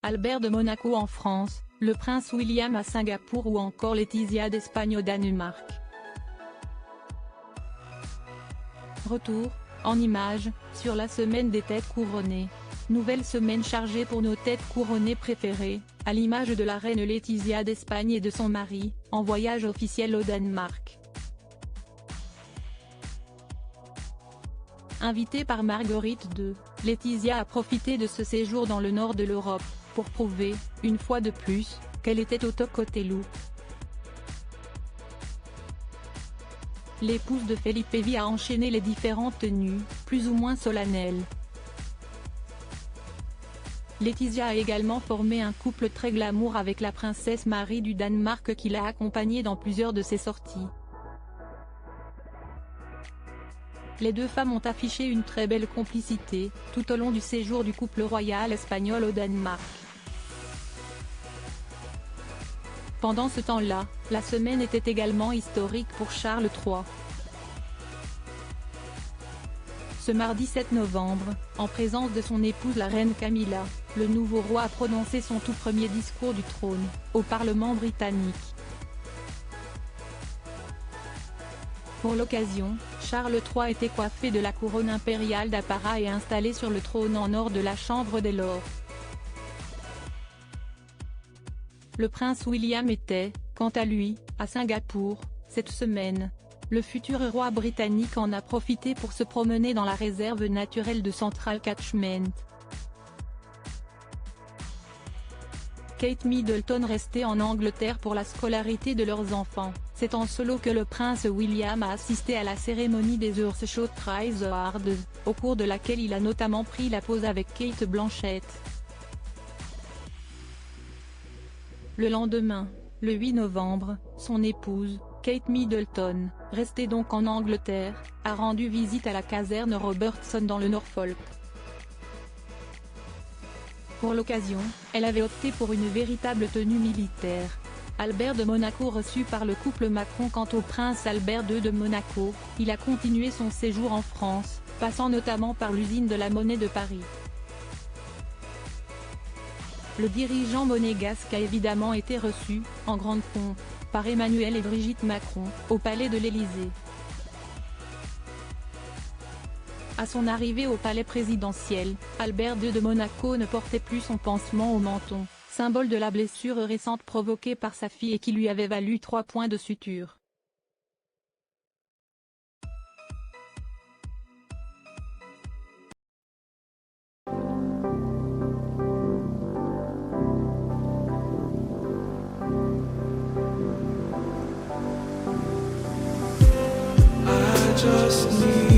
Albert de Monaco en France, le prince William à Singapour ou encore Laetitia d'Espagne au Danemark. Retour, en images, sur la semaine des têtes couronnées. Nouvelle semaine chargée pour nos têtes couronnées préférées, à l'image de la reine Laetitia d'Espagne et de son mari, en voyage officiel au Danemark. Invitée par Marguerite II, Laetitia a profité de ce séjour dans le nord de l'Europe, pour prouver, une fois de plus, qu'elle était au top côté loup. L'épouse de Felipe V a enchaîné les différentes tenues, plus ou moins solennelles. Laetitia a également formé un couple très glamour avec la princesse Marie du Danemark qui l'a accompagnée dans plusieurs de ses sorties. Les deux femmes ont affiché une très belle complicité, tout au long du séjour du couple royal espagnol au Danemark. Pendant ce temps-là, la semaine était également historique pour Charles III. Ce mardi 7 novembre, en présence de son épouse la reine Camilla, le nouveau roi a prononcé son tout premier discours du trône, au Parlement britannique. Pour l'occasion, Charles III était coiffé de la couronne impériale d'apparat et installé sur le trône en or de la Chambre des Lords. Le prince William était, quant à lui, à Singapour, cette semaine. Le futur roi britannique en a profité pour se promener dans la réserve naturelle de Central Catchment. Kate Middleton restait en Angleterre pour la scolarité de leurs enfants. C'est en solo que le prince William a assisté à la cérémonie des Earthshot Prize Awards, au cours de laquelle il a notamment pris la pose avec Cate Blanchett. Le lendemain, le 8 novembre, son épouse, Kate Middleton, restée donc en Angleterre, a rendu visite à la caserne Robertson dans le Norfolk. Pour l'occasion, elle avait opté pour une véritable tenue militaire. Albert de Monaco reçu par le couple Macron. Quant au prince Albert II de Monaco, il a continué son séjour en France, passant notamment par l'usine de la Monnaie de Paris. Le dirigeant monégasque a évidemment été reçu, en grande pompe, par Emmanuel et Brigitte Macron, au palais de l'Élysée. À son arrivée au palais présidentiel, Albert II de Monaco ne portait plus son pansement au menton, symbole de la blessure récente provoquée par sa fille et qui lui avait valu 3 points de suture. I just need